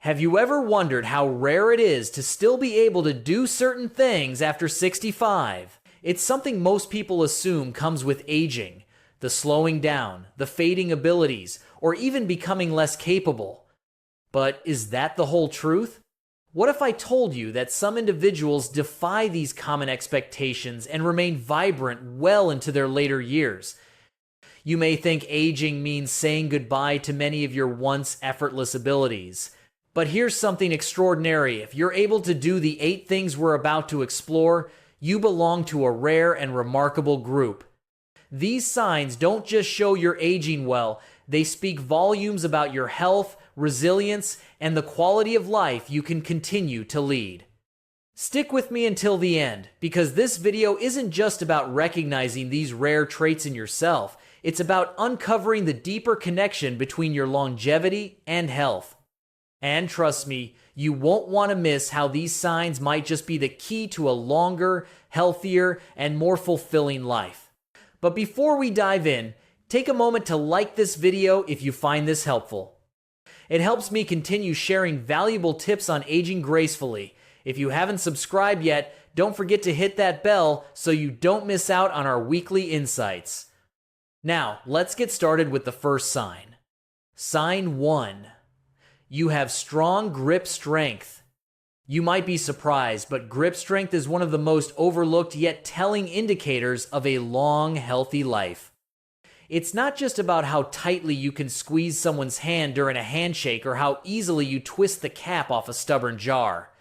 Have you ever wondered how rare it is to still be able to do certain things after 65? It's something most people assume comes with aging, the slowing down, the fading abilities, or even becoming less capable. But is that the whole truth? What if I told you that some individuals defy these common expectations and remain vibrant well into their later years? You may think aging means saying goodbye to many of your once effortless abilities. But here's something extraordinary. If you're able to do the 8 things we're about to explore, you belong to a rare and remarkable group. These signs don't just show you're aging well, they speak volumes about your health, resilience, and the quality of life you can continue to lead. Stick with me until the end, because this video isn't just about recognizing these rare traits in yourself, it's about uncovering the deeper connection between your longevity and health. And trust me, you won't want to miss how these signs might just be the key to a longer, healthier, and more fulfilling life. But before we dive in, take a moment to like this video if you find this helpful. It helps me continue sharing valuable tips on aging gracefully. If you haven't subscribed yet, don't forget to hit that bell so you don't miss out on our weekly insights. Now, let's get started with the first sign. Sign 1. You have strong grip strength. You might be surprised, but grip strength is one of the most overlooked yet telling indicators of a long, healthy life. It's not just about how tightly you can squeeze someone's hand during a handshake or how easily you twist the cap off a stubborn jar.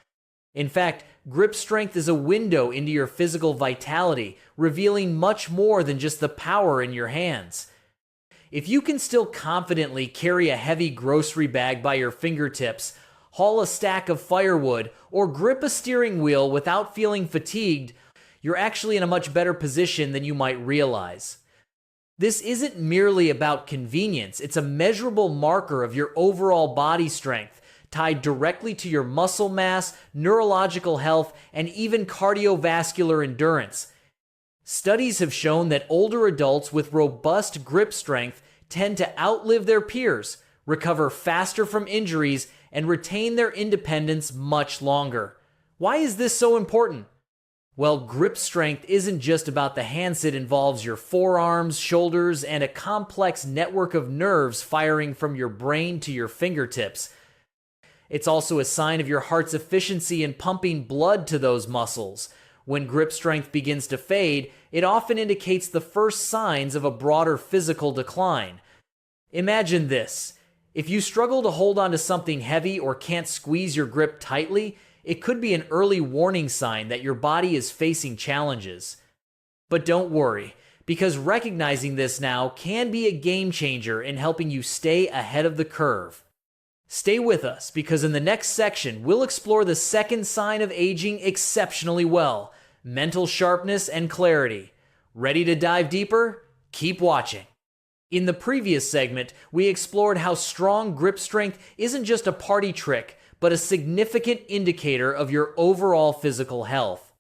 In fact, grip strength is a window into your physical vitality, revealing much more than just the power in your hands. If you can still confidently carry a heavy grocery bag by your fingertips, haul a stack of firewood, or grip a steering wheel without feeling fatigued, you're actually in a much better position than you might realize. This isn't merely about convenience, it's a measurable marker of your overall body strength, tied directly to your muscle mass, neurological health, and even cardiovascular endurance. Studies have shown that older adults with robust grip strength tend to outlive their peers, recover faster from injuries, and retain their independence much longer. Why is this so important? Well, grip strength isn't just about the hands. It involves your forearms, shoulders, and a complex network of nerves firing from your brain to your fingertips. It's also a sign of your heart's efficiency in pumping blood to those muscles. When grip strength begins to fade, it often indicates the first signs of a broader physical decline. Imagine this. If you struggle to hold onto something heavy or can't squeeze your grip tightly, it could be an early warning sign that your body is facing challenges. But don't worry, because recognizing this now can be a game changer in helping you stay ahead of the curve. Stay with us, because in the next section, we'll explore the second sign of aging exceptionally well: mental sharpness and clarity. Ready to dive deeper? Keep watching. In the previous segment, we explored how strong grip strength isn't just a party trick, but a significant indicator of your overall physical health.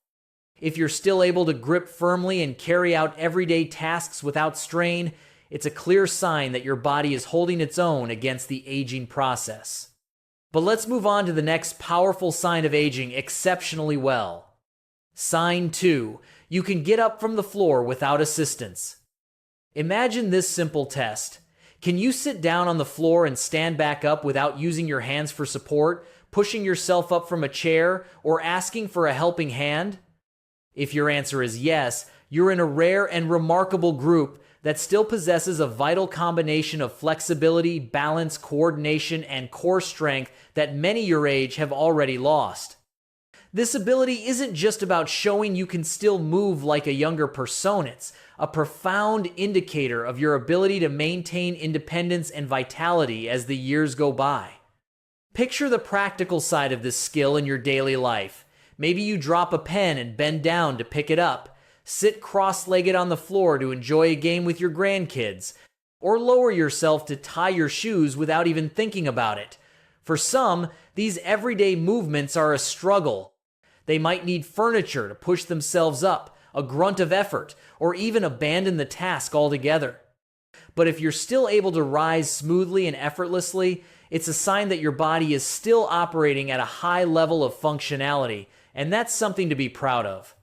If you're still able to grip firmly and carry out everyday tasks without strain, it's a clear sign that your body is holding its own against the aging process. But let's move on to the next powerful sign of aging exceptionally well. Sign 2. You can get up from the floor without assistance. Imagine this simple test. Can you sit down on the floor and stand back up without using your hands for support, pushing yourself up from a chair, or asking for a helping hand? If your answer is yes, you're in a rare and remarkable group that still possesses a vital combination of flexibility, balance, coordination, and core strength that many your age have already lost. This ability isn't just about showing you can still move like a younger person. It's a profound indicator of your ability to maintain independence and vitality as the years go by. Picture the practical side of this skill in your daily life. Maybe you drop a pen and bend down to pick it up, sit cross-legged on the floor to enjoy a game with your grandkids, or lower yourself to tie your shoes without even thinking about it. For some, these everyday movements are a struggle. They might need furniture to push themselves up, a grunt of effort, or even abandon the task altogether. But if you're still able to rise smoothly and effortlessly, It's a sign that your body is still operating at a high level of functionality, and that's something to be proud of.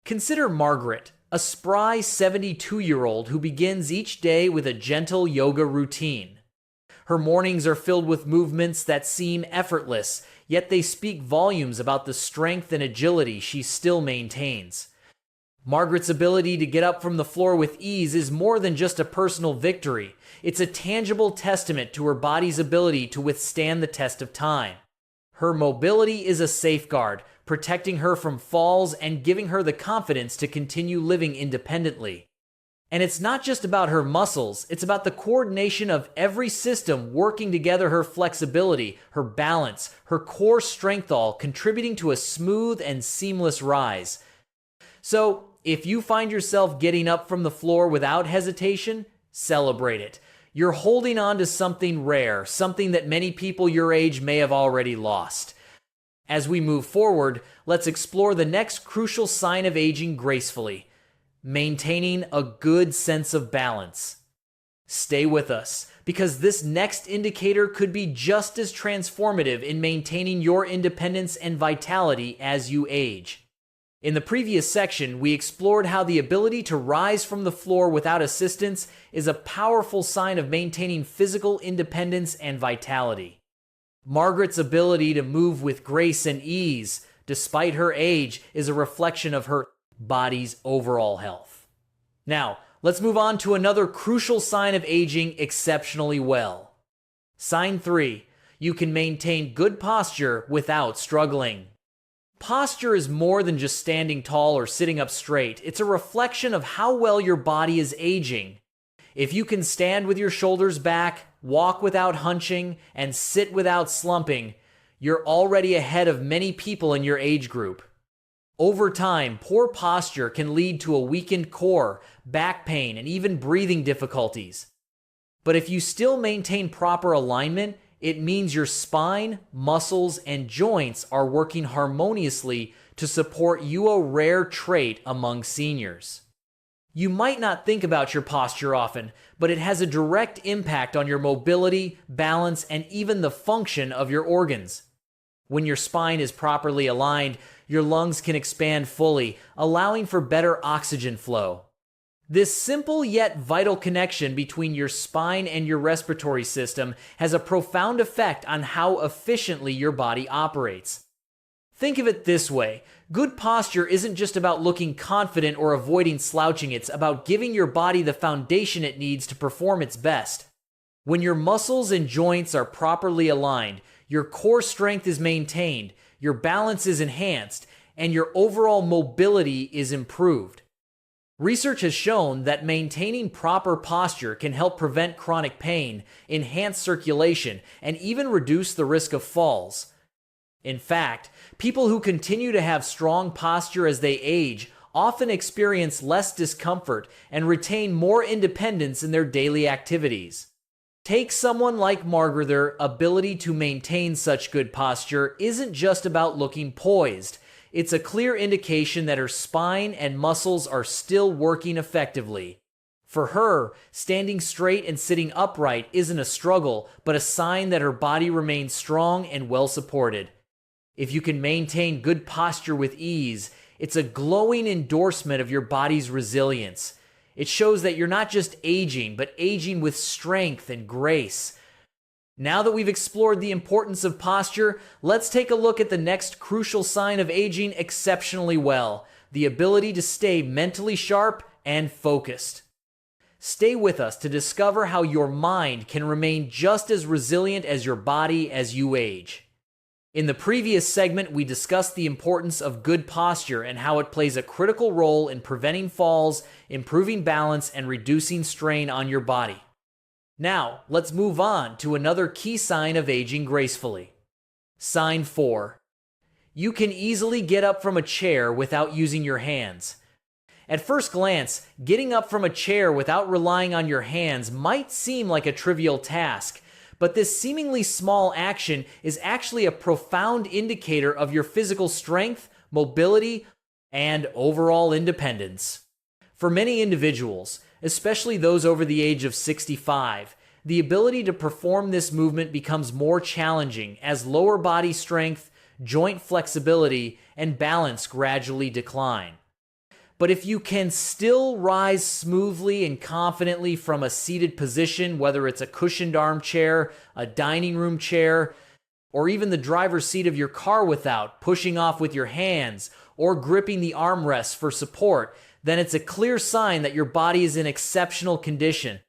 Consider Margaret, a spry 72-year-old who begins each day with a gentle yoga routine. Her mornings are filled with movements that seem effortless, yet they speak volumes about the strength and agility she still maintains. Margaret's ability to get up from the floor with ease is more than just a personal victory. It's a tangible testament to her body's ability to withstand the test of time. Her mobility is a safeguard, protecting her from falls and giving her the confidence to continue living independently. And it's not just about her muscles, it's about the coordination of every system working together: her flexibility, her balance, her core strength, all contributing to a smooth and seamless rise. So, if you find yourself getting up from the floor without hesitation, celebrate it. You're holding on to something rare, something that many people your age may have already lost. As we move forward, let's explore the next crucial sign of aging gracefully: maintaining a good sense of balance. Stay with us, because this next indicator could be just as transformative in maintaining your independence and vitality as you age. In the previous section, we explored how the ability to rise from the floor without assistance is a powerful sign of maintaining physical independence and vitality. Margaret's ability to move with grace and ease, despite her age, is a reflection of her body's overall health. Now, let's move on to another crucial sign of aging exceptionally well. Sign 3. You can maintain good posture without struggling. Posture is more than just standing tall or sitting up straight. It's a reflection of how well your body is aging. If you can stand with your shoulders back, walk without hunching, and sit without slumping, you're already ahead of many people in your age group. Over time, poor posture can lead to a weakened core, back pain, and even breathing difficulties. But if you still maintain proper alignment, it means your spine, muscles, and joints are working harmoniously to support you, a rare trait among seniors. You might not think about your posture often, but it has a direct impact on your mobility, balance, and even the function of your organs. When your spine is properly aligned, your lungs can expand fully, allowing for better oxygen flow. This simple yet vital connection between your spine and your respiratory system has a profound effect on how efficiently your body operates. Think of it this way: good posture isn't just about looking confident or avoiding slouching, it's about giving your body the foundation it needs to perform its best. When your muscles and joints are properly aligned, your core strength is maintained, your balance is enhanced, and your overall mobility is improved. Research has shown that maintaining proper posture can help prevent chronic pain, enhance circulation, and even reduce the risk of falls. In fact, people who continue to have strong posture as they age often experience less discomfort and retain more independence in their daily activities. Take someone like Margaret. Their ability to maintain such good posture isn't just about looking poised. It's a clear indication that her spine and muscles are still working effectively. For her, standing straight and sitting upright isn't a struggle, but a sign that her body remains strong and well supported. If you can maintain good posture with ease, it's a glowing endorsement of your body's resilience. It shows that you're not just aging, but aging with strength and grace. Now that we've explored the importance of posture, let's take a look at the next crucial sign of aging exceptionally well: the ability to stay mentally sharp and focused. Stay with us to discover how your mind can remain just as resilient as your body as you age. In the previous segment, we discussed the importance of good posture and how it plays a critical role in preventing falls, improving balance, and reducing strain on your body. Now, let's move on to another key sign of aging gracefully. Sign 4. You can easily get up from a chair without using your hands. At first glance, getting up from a chair without relying on your hands might seem like a trivial task, but this seemingly small action is actually a profound indicator of your physical strength, mobility, and overall independence. For many individuals, especially those over the age of 65, The ability to perform this movement becomes more challenging as lower body strength, joint flexibility, and balance gradually decline. But if you can still rise smoothly and confidently from a seated position, whether it's a cushioned armchair, a dining room chair, or even the driver's seat of your car without pushing off with your hands or gripping the armrests for support, then it's a clear sign that your body is in exceptional condition.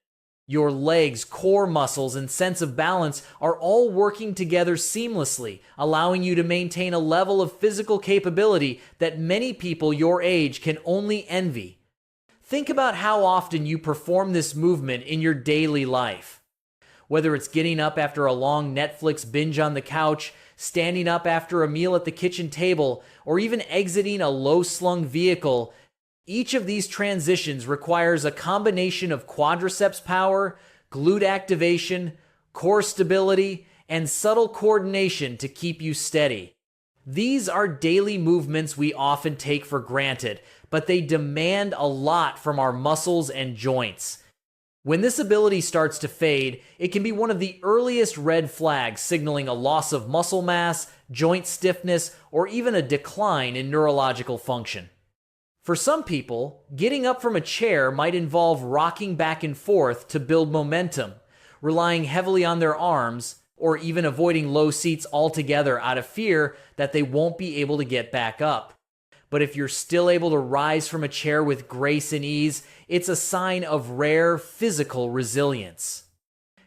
Your legs, core muscles, and sense of balance are all working together seamlessly, allowing you to maintain a level of physical capability that many people your age can only envy. Think about how often you perform this movement in your daily life. Whether it's getting up after a long Netflix binge on the couch, standing up after a meal at the kitchen table, or even exiting a low-slung vehicle, each of these transitions requires a combination of quadriceps power, glute activation, core stability, and subtle coordination to keep you steady. These are daily movements we often take for granted, but they demand a lot from our muscles and joints. When this ability starts to fade, it can be one of the earliest red flags signaling a loss of muscle mass, joint stiffness, or even a decline in neurological function. For some people, getting up from a chair might involve rocking back and forth to build momentum, relying heavily on their arms, or even avoiding low seats altogether out of fear that they won't be able to get back up. But if you're still able to rise from a chair with grace and ease, it's a sign of rare physical resilience.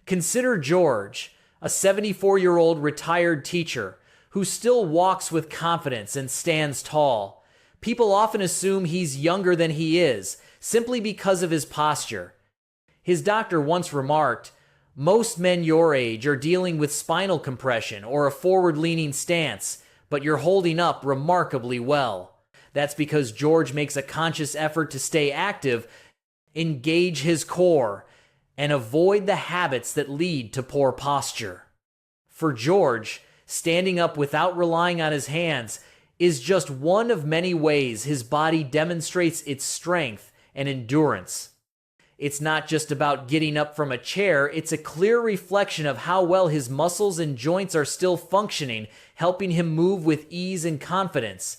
Consider George, a 74-year-old retired teacher who still walks with confidence and stands tall. People often assume he's younger than he is, simply because of his posture. His doctor once remarked, "Most men your age are dealing with spinal compression or a forward-leaning stance, but you're holding up remarkably well." That's because George makes a conscious effort to stay active, engage his core, and avoid the habits that lead to poor posture. For George, standing up without relying on his hands is just one of many ways his body demonstrates its strength and endurance. It's not just about getting up from a chair, it's a clear reflection of how well his muscles and joints are still functioning, helping him move with ease and confidence.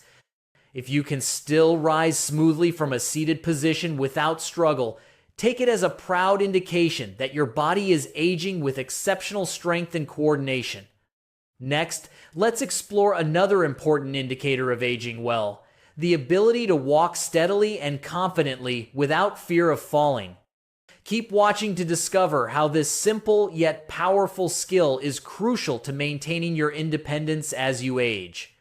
If you can still rise smoothly from a seated position without struggle, take it as a proud indication that your body is aging with exceptional strength and coordination. Next, let's explore another important indicator of aging well: the ability to walk steadily and confidently without fear of falling. Keep watching to discover how this simple yet powerful skill is crucial to maintaining your independence as you age.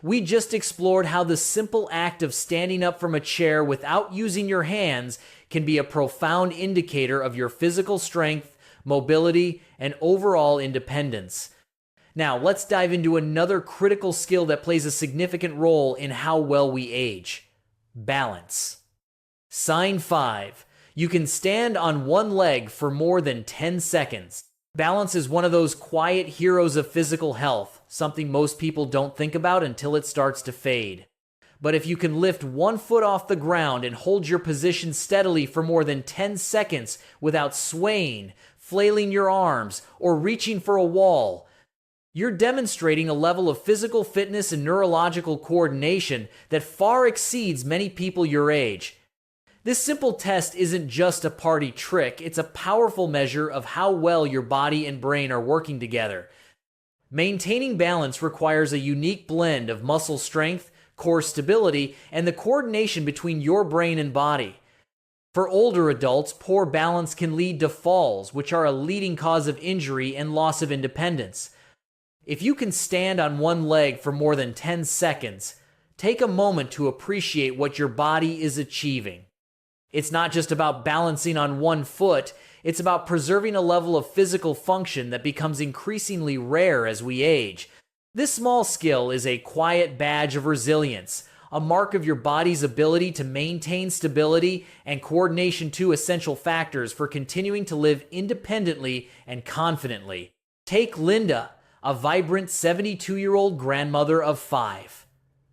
We just explored how the simple act of standing up from a chair without using your hands can be a profound indicator of your physical strength, mobility, and overall independence. Now, let's dive into another critical skill that plays a significant role in how well we age: balance. Sign 5. You can stand on one leg for more than 10 seconds. Balance is one of those quiet heroes of physical health, something most people don't think about until it starts to fade. But if you can lift one foot off the ground and hold your position steadily for more than 10 seconds without swaying, flailing your arms, or reaching for a wall, you're demonstrating a level of physical fitness and neurological coordination that far exceeds many people your age. This simple test isn't just a party trick, it's a powerful measure of how well your body and brain are working together. Maintaining balance requires a unique blend of muscle strength, core stability, and the coordination between your brain and body. For older adults, poor balance can lead to falls, which are a leading cause of injury and loss of independence. If you can stand on one leg for more than 10 seconds, take a moment to appreciate what your body is achieving. It's not just about balancing on one foot, it's about preserving a level of physical function that becomes increasingly rare as we age. This small skill is a quiet badge of resilience, a mark of your body's ability to maintain stability and coordination, two essential factors for continuing to live independently and confidently. Take Linda, a vibrant 72-year-old grandmother of 5.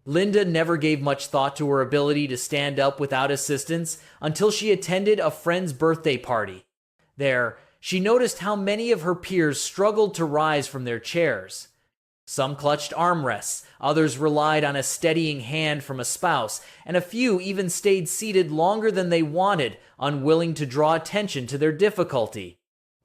Linda never gave much thought to her ability to stand up without assistance until she attended a friend's birthday party. There, She noticed how many of her peers struggled to rise from their chairs. Some clutched armrests, others relied on a steadying hand from a spouse, and a few even stayed seated longer than they wanted, unwilling to draw attention to their difficulty.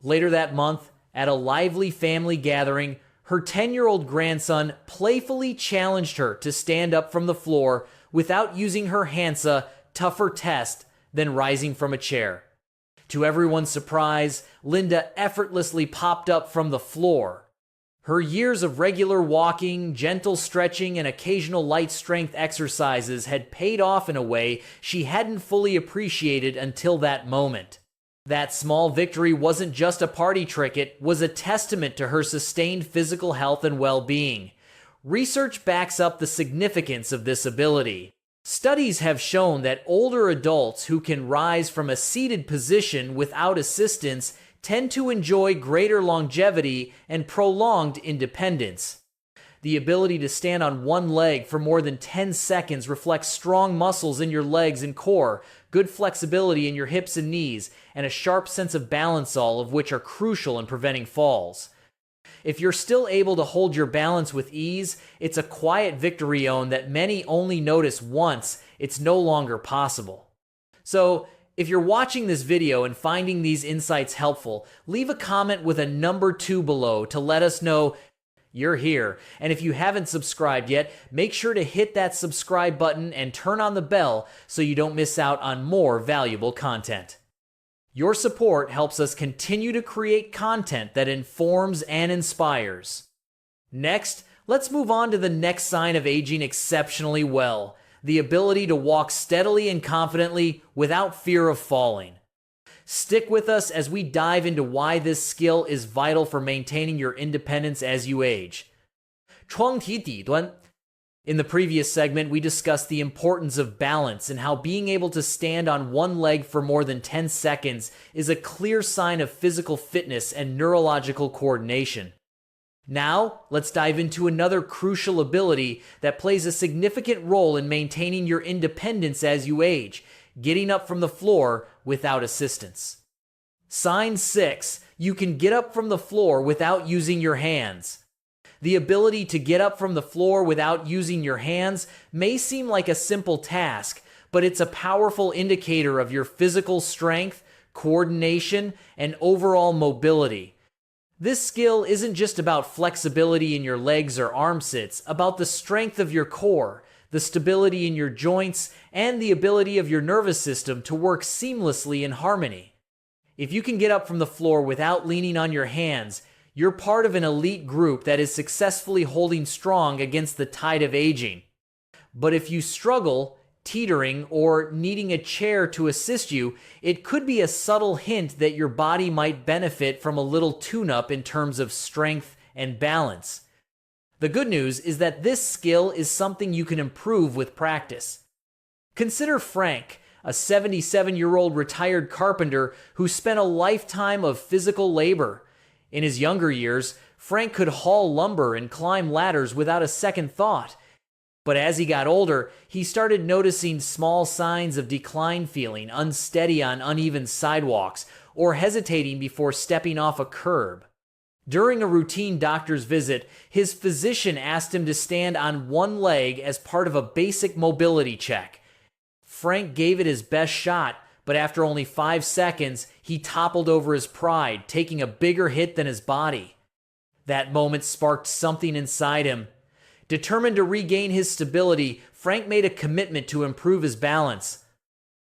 Later that month, at a lively family gathering, her 10-year-old grandson playfully challenged her to stand up from the floor without using her Hansa tougher test than rising from a chair. To everyone's surprise, Linda effortlessly popped up from the floor. Her years of regular walking, gentle stretching, and occasional light strength exercises had paid off in a way she hadn't fully appreciated until that moment. That small victory wasn't just a party trick, it was a testament to her sustained physical health and well-being. Research backs up the significance of this ability. Studies have shown that older adults who can rise from a seated position without assistance tend to enjoy greater longevity and prolonged independence. The ability to stand on one leg for more than 10 seconds reflects strong muscles in your legs and core, good flexibility in your hips and knees, and a sharp sense of balance, all of which are crucial in preventing falls. If you're still able to hold your balance with ease, it's a quiet victory that many only notice once it's no longer possible. So, if you're watching this video and finding these insights helpful, leave a comment with a number 2 below to let us know you're here. And if you haven't subscribed yet, make sure to hit that subscribe button and turn on the bell so you don't miss out on more valuable content. Your support helps us continue to create content that informs and inspires. Next, let's move on to the next sign of aging exceptionally well, the ability to walk steadily and confidently without fear of falling. Stick with us as we dive into why this skill is vital for maintaining your independence as you age. 窗体底端. In the previous segment, we discussed the importance of balance and how being able to stand on one leg for more than 10 seconds is a clear sign of physical fitness and neurological coordination. Now, let's dive into another crucial ability that plays a significant role in maintaining your independence as you age, getting up from the floor without assistance. Sign 6. You can get up from the floor without using your hands. The ability to get up from the floor without using your hands may seem like a simple task, but it's a powerful indicator of your physical strength, coordination, and overall mobility. This skill isn't just about flexibility in your legs or arms, it's about the strength of your core, the stability in your joints, and the ability of your nervous system to work seamlessly in harmony. If you can get up from the floor without leaning on your hands, you're part of an elite group that is successfully holding strong against the tide of aging. But if you struggle, teetering, or needing a chair to assist you, it could be a subtle hint that your body might benefit from a little tune-up in terms of strength and balance. The good news is that this skill is something you can improve with practice. Consider Frank, a 77-year-old retired carpenter who spent a lifetime of physical labor. In his younger years, Frank could haul lumber and climb ladders without a second thought. But as he got older, he started noticing small signs of decline, feeling unsteady on uneven sidewalks, or hesitating before stepping off a curb. During a routine doctor's visit, his physician asked him to stand on one leg as part of a basic mobility check. Frank gave it his best shot, but after only 5 seconds, he toppled over his pride, taking a bigger hit than his body. That moment sparked something inside him. Determined to regain his stability, Frank made a commitment to improve his balance.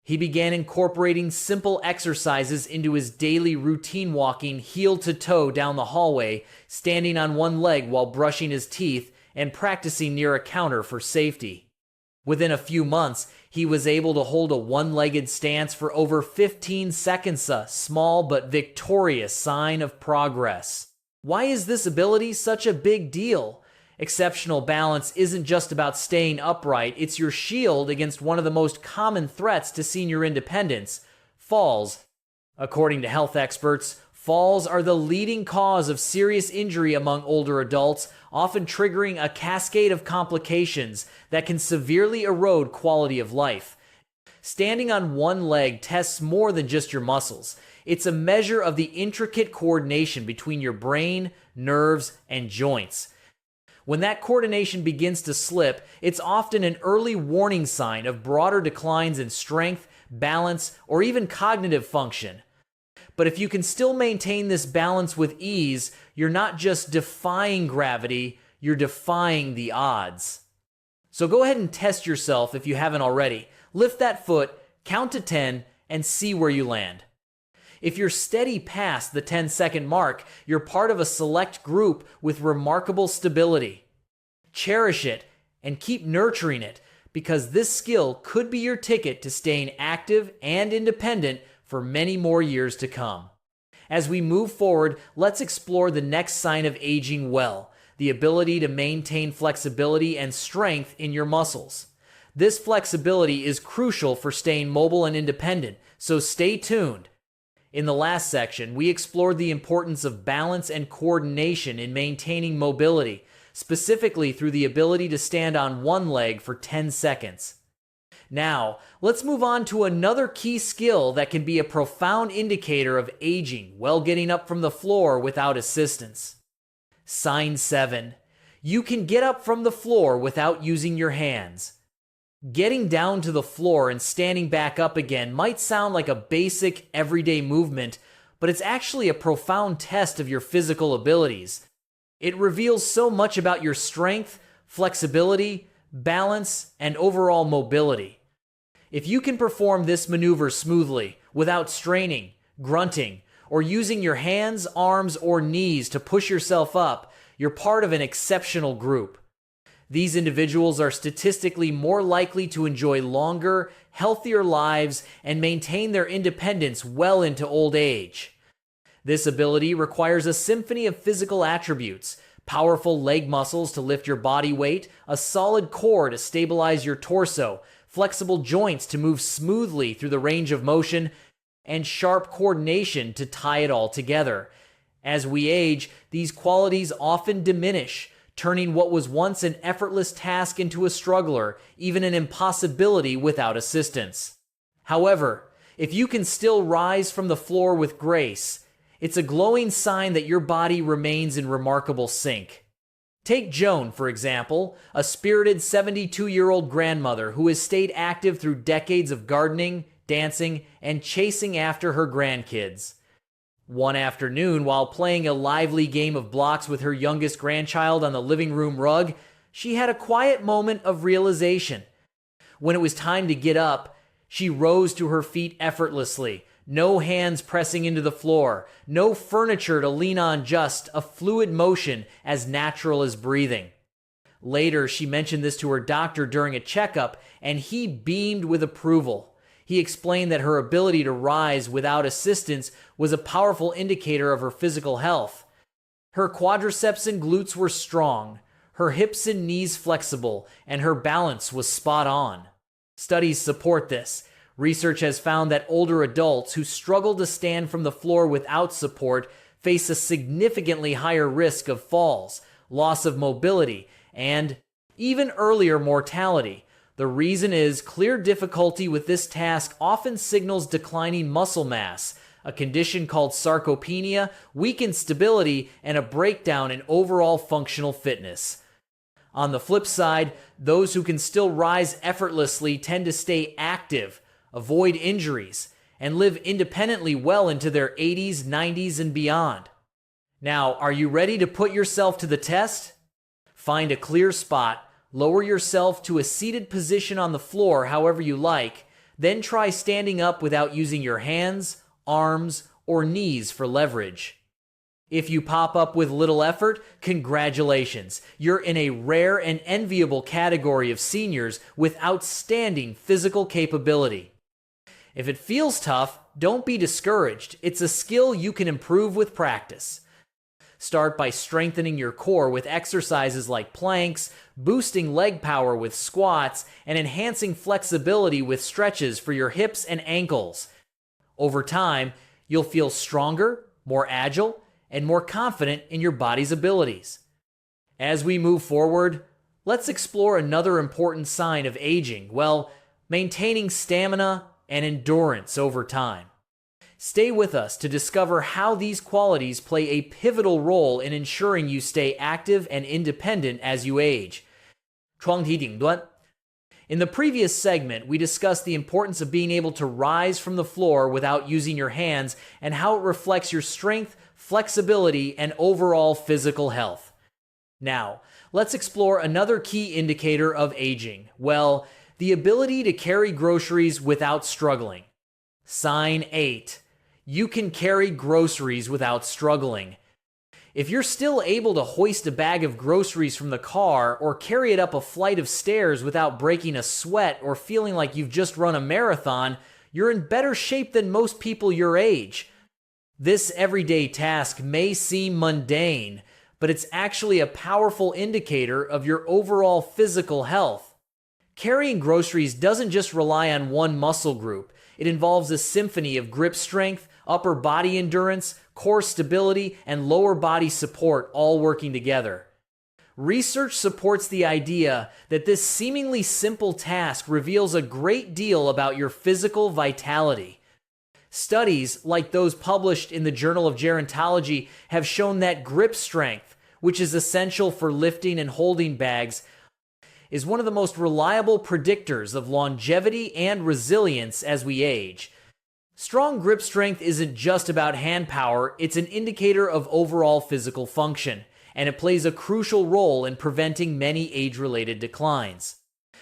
He began incorporating simple exercises into his daily routine, walking heel to toe down the hallway, standing on one leg while brushing his teeth, and practicing near a counter for safety. Within a few months, he was able to hold a one-legged stance for over 15 seconds, a small but victorious sign of progress. Why is this ability such a big deal? Exceptional balance isn't just about staying upright, it's your shield against one of the most common threats to senior independence: falls. According to health experts, falls are the leading cause of serious injury among older adults, often triggering a cascade of complications that can severely erode quality of life. Standing on one leg tests more than just your muscles. It's a measure of the intricate coordination between your brain, nerves, and joints. When that coordination begins to slip, it's often an early warning sign of broader declines in strength, balance, or even cognitive function. But if you can still maintain this balance with ease, you're not just defying gravity, you're defying the odds. So go ahead and test yourself if you haven't already. Lift that foot, count to 10, and see where you land. If you're steady past the 10-second mark, you're part of a select group with remarkable stability. Cherish it and keep nurturing it, because this skill could be your ticket to staying active and independent for many more years to come. As we move forward, let's explore the next sign of aging well, the ability to maintain flexibility and strength in your muscles. This flexibility is crucial for staying mobile and independent, so stay tuned. In the last section, we explored the importance of balance and coordination in maintaining mobility, specifically through the ability to stand on one leg for 10 seconds. Now, let's move on to another key skill that can be a profound indicator of aging while getting up from the floor without assistance. Sign 7. You can get up from the floor without using your hands. Getting down to the floor and standing back up again might sound like a basic, everyday movement, but it's actually a profound test of your physical abilities. It reveals so much about your strength, flexibility, balance, and overall mobility. If you can perform this maneuver smoothly, without straining, grunting, or using your hands, arms, or knees to push yourself up, you're part of an exceptional group. These individuals are statistically more likely to enjoy longer, healthier lives and maintain their independence well into old age. This ability requires a symphony of physical attributes: powerful leg muscles to lift your body weight, a solid core to stabilize your torso, flexible joints to move smoothly through the range of motion, and sharp coordination to tie it all together. As we age, these qualities often diminish, turning what was once an effortless task into a struggler, even an impossibility without assistance. However, if you can still rise from the floor with grace, it's a glowing sign that your body remains in remarkable sync. Take Joan, for example, a spirited 72-year-old grandmother who has stayed active through decades of gardening, dancing, and chasing after her grandkids. One afternoon, while playing a lively game of blocks with her youngest grandchild on the living room rug, she had a quiet moment of realization. When it was time to get up, she rose to her feet effortlessly, no hands pressing into the floor, no furniture to lean on, just a fluid motion as natural as breathing. Later, she mentioned this to her doctor during a checkup, and he beamed with approval. He explained that her ability to rise without assistance was a powerful indicator of her physical health. Her quadriceps and glutes were strong, her hips and knees flexible, and her balance was spot on. Studies support this. Research has found that older adults who struggle to stand from the floor without support face a significantly higher risk of falls, loss of mobility, and even earlier mortality. The reason is clear difficulty with this task often signals declining muscle mass, a condition called sarcopenia, weakened stability, and a breakdown in overall functional fitness. On the flip side, those who can still rise effortlessly tend to stay active, avoid injuries, and live independently well into their 80s, 90s, and beyond. Now, are you ready to put yourself to the test? Find a clear spot, lower yourself to a seated position on the floor however you like, then try standing up without using your hands, arms, or knees for leverage. If you pop up with little effort, congratulations. You're in a rare and enviable category of seniors with outstanding physical capability. If it feels tough, don't be discouraged. It's a skill you can improve with practice. Start by strengthening your core with exercises like planks, boosting leg power with squats, and enhancing flexibility with stretches for your hips and ankles. Over time, you'll feel stronger, more agile, and more confident in your body's abilities. As we move forward, let's explore another important sign of aging, maintaining stamina and endurance over time. Stay with us to discover how these qualities play a pivotal role in ensuring you stay active and independent as you age. 窗体顶端. In the previous segment, we discussed the importance of being able to rise from the floor without using your hands and how it reflects your strength, flexibility, and overall physical health. Now, let's explore another key indicator of aging. Well, the ability to carry groceries without struggling. Sign 8. You can carry groceries without struggling. If you're still able to hoist a bag of groceries from the car or carry it up a flight of stairs without breaking a sweat or feeling like you've just run a marathon, you're in better shape than most people your age. This everyday task may seem mundane, but it's actually a powerful indicator of your overall physical health. Carrying groceries doesn't just rely on one muscle group. It involves a symphony of grip strength, upper body endurance, core stability, and lower body support all working together. Research supports the idea that this seemingly simple task reveals a great deal about your physical vitality. Studies, like those published in the Journal of Gerontology, have shown that grip strength, which is essential for lifting and holding bags, is one of the most reliable predictors of longevity and resilience as we age. Strong grip strength isn't just about hand power, it's an indicator of overall physical function, and it plays a crucial role in preventing many age-related declines.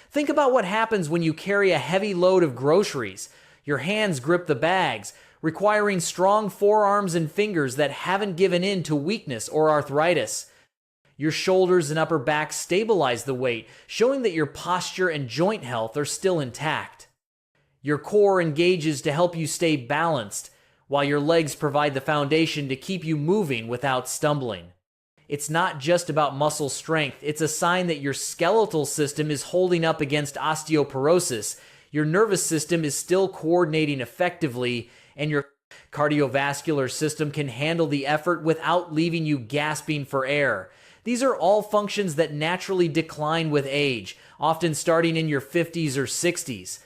Think about what happens when you carry a heavy load of groceries. Your hands grip the bags, requiring strong forearms and fingers that haven't given in to weakness or arthritis. Your shoulders and upper back stabilize the weight, showing that your posture and joint health are still intact. Your core engages to help you stay balanced, while your legs provide the foundation to keep you moving without stumbling. It's not just about muscle strength, it's a sign that your skeletal system is holding up against osteoporosis, your nervous system is still coordinating effectively, and your cardiovascular system can handle the effort without leaving you gasping for air. These are all functions that naturally decline with age, often starting in your 50s or 60s.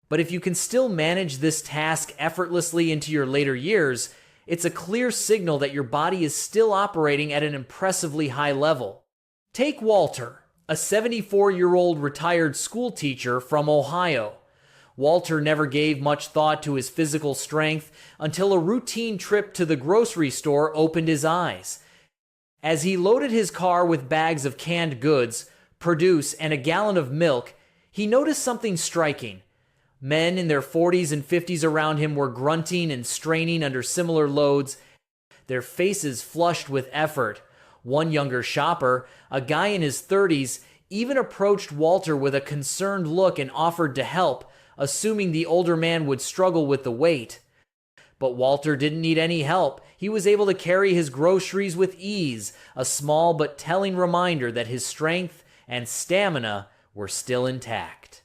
But if you can still manage this task effortlessly into your later years, it's a clear signal that your body is still operating at an impressively high level. Take Walter, a 74-year-old retired school teacher from Ohio. Walter never gave much thought to his physical strength until a routine trip to the grocery store opened his eyes. As he loaded his car with bags of canned goods, produce, and a gallon of milk, he noticed something striking. Men in their 40s and 50s around him were grunting and straining under similar loads, their faces flushed with effort. One younger shopper, a guy in his 30s, even approached Walter with a concerned look and offered to help, assuming the older man would struggle with the weight. But Walter didn't need any help. He was able to carry his groceries with ease, a small but telling reminder that his strength and stamina were still intact.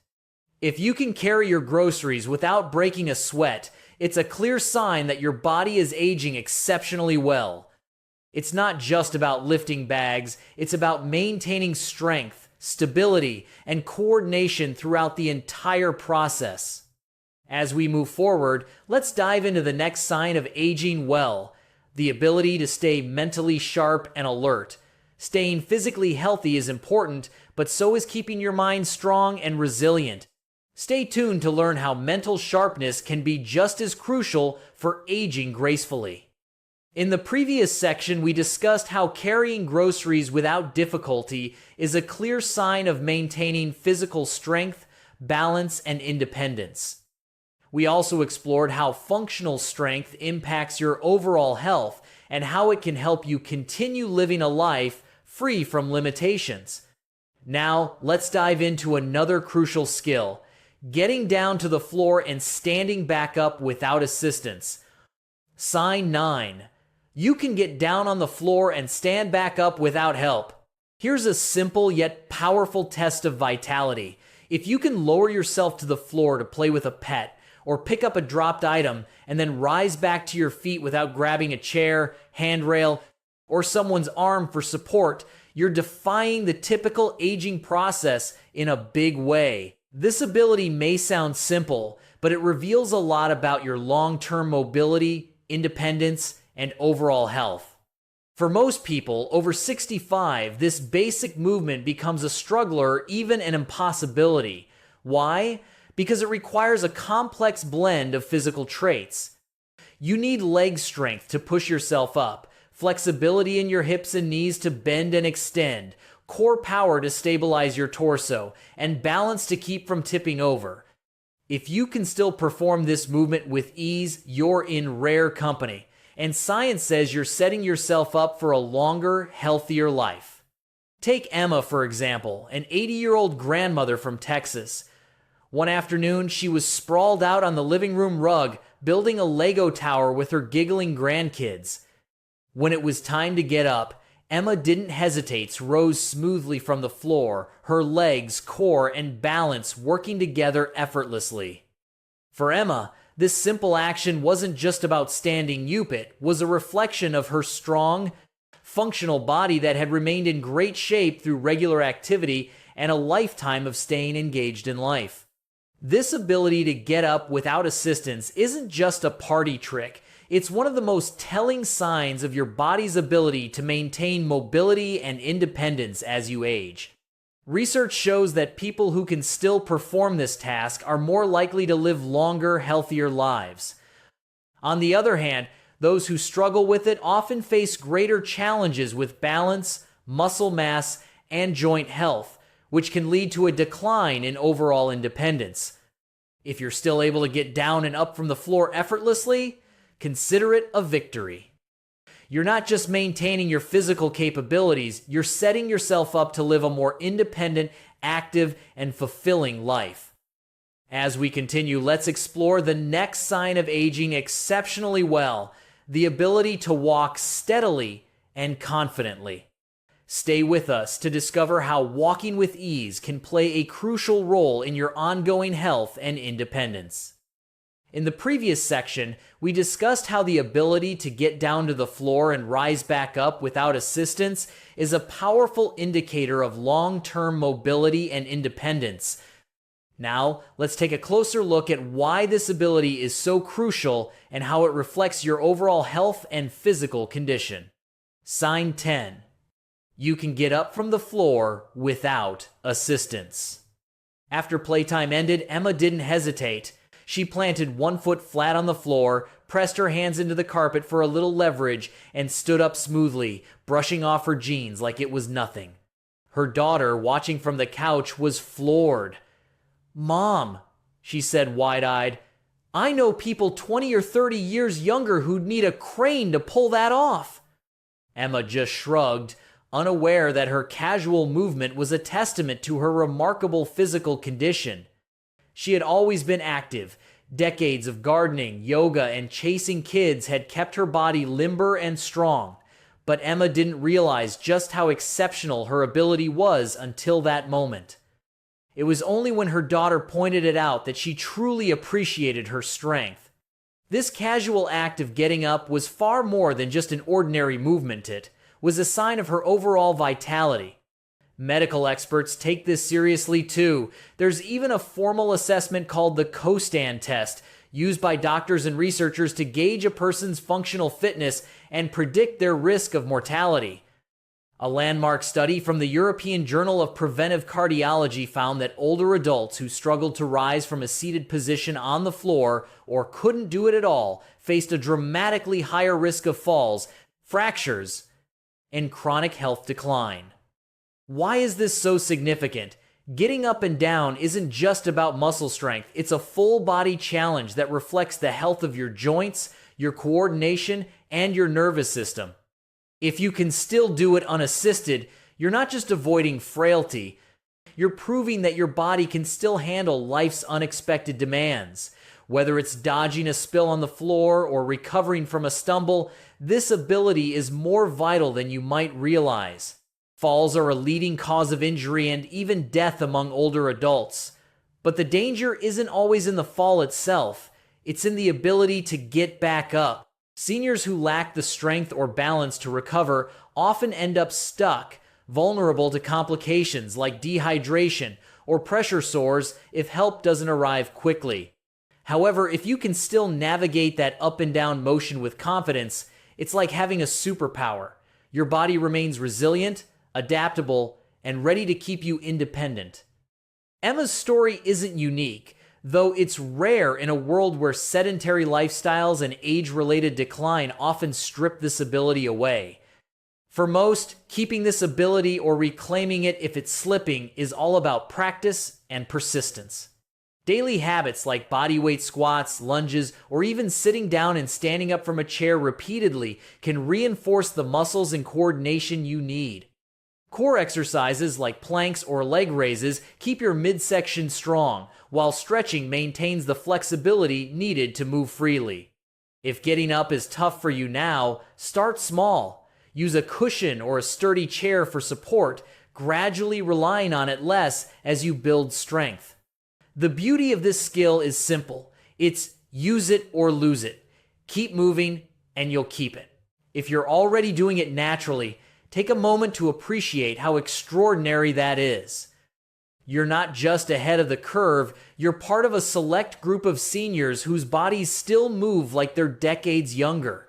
If you can carry your groceries without breaking a sweat, it's a clear sign that your body is aging exceptionally well. It's not just about lifting bags, it's about maintaining strength, stability, and coordination throughout the entire process. As we move forward, let's dive into the next sign of aging well, the ability to stay mentally sharp and alert. Staying physically healthy is important, but so is keeping your mind strong and resilient. Stay tuned to learn how mental sharpness can be just as crucial for aging gracefully. In the previous section, we discussed how carrying groceries without difficulty is a clear sign of maintaining physical strength, balance, and independence. We also explored how functional strength impacts your overall health and how it can help you continue living a life free from limitations. Now, let's dive into another crucial skill: getting down to the floor and standing back up without assistance. Sign 9. You can get down on the floor and stand back up without help. Here's a simple yet powerful test of vitality. If you can lower yourself to the floor to play with a pet, or pick up a dropped item and then rise back to your feet without grabbing a chair, handrail, or someone's arm for support, you're defying the typical aging process in a big way. This ability may sound simple, but it reveals a lot about your long-term mobility, independence, and overall health. For most people over 65, this basic movement becomes a struggle or even an impossibility. Why? Because it requires a complex blend of physical traits. You need leg strength to push yourself up, flexibility in your hips and knees to bend and extend, core power to stabilize your torso, and balance to keep from tipping over. If you can still perform this movement with ease, you're in rare company. And science says you're setting yourself up for a longer, healthier life. Take Emma, for example, an 80-year-old grandmother from Texas. One afternoon, she was sprawled out on the living room rug, building a Lego tower with her giggling grandkids. When it was time to get up, Emma didn't hesitate, rose smoothly from the floor, her legs, core, and balance working together effortlessly. For Emma, this simple action wasn't just about standing up, it was a reflection of her strong, functional body that had remained in great shape through regular activity and a lifetime of staying engaged in life. This ability to get up without assistance isn't just a party trick. It's one of the most telling signs of your body's ability to maintain mobility and independence as you age. Research shows that people who can still perform this task are more likely to live longer, healthier lives. On the other hand, those who struggle with it often face greater challenges with balance, muscle mass, and joint health, which can lead to a decline in overall independence. If you're still able to get down and up from the floor effortlessly, consider it a victory. You're not just maintaining your physical capabilities, you're setting yourself up to live a more independent, active, and fulfilling life. As we continue, let's explore the next sign of aging exceptionally well, the ability to walk steadily and confidently. Stay with us to discover how walking with ease can play a crucial role in your ongoing health and independence. In the previous section, we discussed how the ability to get down to the floor and rise back up without assistance is a powerful indicator of long-term mobility and independence. Now, let's take a closer look at why this ability is so crucial and how it reflects your overall health and physical condition. Sign 10. You can get up from the floor without assistance. After playtime ended, Emma didn't hesitate. She planted one foot flat on the floor, pressed her hands into the carpet for a little leverage, and stood up smoothly, brushing off her jeans like it was nothing. Her daughter, watching from the couch, was floored. "Mom," she said wide-eyed, "I know people 20 or 30 years younger who'd need a crane to pull that off." Emma just shrugged, unaware that her casual movement was a testament to her remarkable physical condition. She had always been active. Decades of gardening, yoga, and chasing kids had kept her body limber and strong. But Emma didn't realize just how exceptional her ability was until that moment. It was only when her daughter pointed it out that she truly appreciated her strength. This casual act of getting up was far more than just an ordinary movement. It was a sign of her overall vitality. Medical experts take this seriously too. There's even a formal assessment called the Costand test, used by doctors and researchers to gauge a person's functional fitness and predict their risk of mortality. A landmark study from the European Journal of Preventive Cardiology found that older adults who struggled to rise from a seated position on the floor or couldn't do it at all faced a dramatically higher risk of falls, fractures, and chronic health decline. Why is this so significant? Getting up and down isn't just about muscle strength. It's a full-body challenge that reflects the health of your joints, your coordination, and your nervous system. If you can still do it unassisted, you're not just avoiding frailty. You're proving that your body can still handle life's unexpected demands. Whether it's dodging a spill on the floor or recovering from a stumble, this ability is more vital than you might realize. Falls are a leading cause of injury and even death among older adults. But the danger isn't always in the fall itself. It's in the ability to get back up. Seniors who lack the strength or balance to recover often end up stuck, vulnerable to complications like dehydration or pressure sores if help doesn't arrive quickly. However, if you can still navigate that up and down motion with confidence, it's like having a superpower. Your body remains resilient, adaptable, and ready to keep you independent. Emma's story isn't unique, though it's rare in a world where sedentary lifestyles and age-related decline often strip this ability away. For most, keeping this ability or reclaiming it if it's slipping is all about practice and persistence. Daily habits like bodyweight squats, lunges, or even sitting down and standing up from a chair repeatedly can reinforce the muscles and coordination you need. Core exercises like planks or leg raises keep your midsection strong, while stretching maintains the flexibility needed to move freely. If getting up is tough for you now, start small. Use a cushion or a sturdy chair for support, gradually relying on it less as you build strength. The beauty of this skill is simple. It's use it or lose it. Keep moving and you'll keep it. If you're already doing it naturally, take a moment to appreciate how extraordinary that is. You're not just ahead of the curve, you're part of a select group of seniors whose bodies still move like they're decades younger.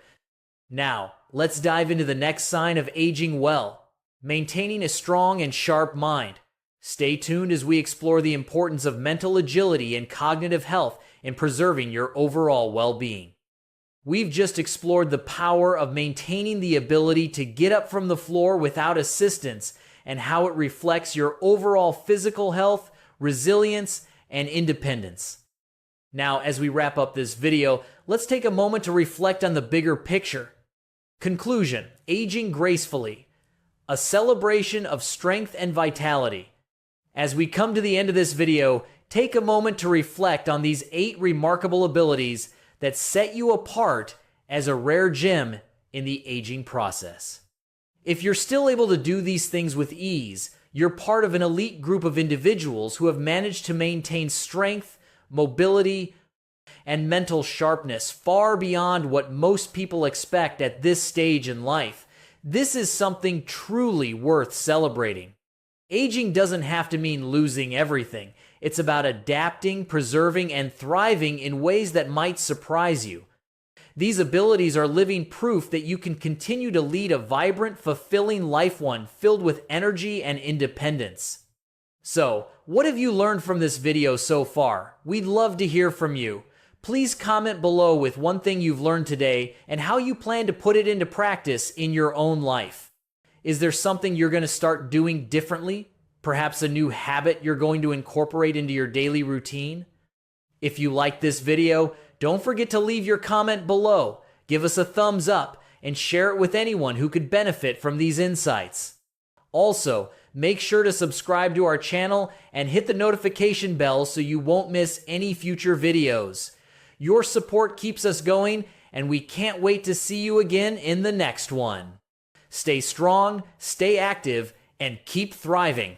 Now, let's dive into the next sign of aging well: maintaining a strong and sharp mind. Stay tuned as we explore the importance of mental agility and cognitive health in preserving your overall well-being. We've just explored the power of maintaining the ability to get up from the floor without assistance and how it reflects your overall physical health, resilience, and independence. Now, as we wrap up this video, let's take a moment to reflect on the bigger picture. Conclusion: aging gracefully, a celebration of strength and vitality. As we come to the end of this video, take a moment to reflect on these 8 remarkable abilities that set you apart as a rare gem in the aging process. If you're still able to do these things with ease, you're part of an elite group of individuals who have managed to maintain strength, mobility, and mental sharpness far beyond what most people expect at this stage in life. This is something truly worth celebrating. Aging doesn't have to mean losing everything. It's about adapting, preserving, and thriving in ways that might surprise you. These abilities are living proof that you can continue to lead a vibrant, fulfilling life, one filled with energy and independence. So, what have you learned from this video so far? We'd love to hear from you. Please comment below with one thing you've learned today and how you plan to put it into practice in your own life. Is there something you're going to start doing differently? Perhaps a new habit you're going to incorporate into your daily routine? If you liked this video, don't forget to leave your comment below, give us a thumbs up, and share it with anyone who could benefit from these insights. Also, make sure to subscribe to our channel and hit the notification bell so you won't miss any future videos. Your support keeps us going, and we can't wait to see you again in the next one. Stay strong, stay active, and keep thriving.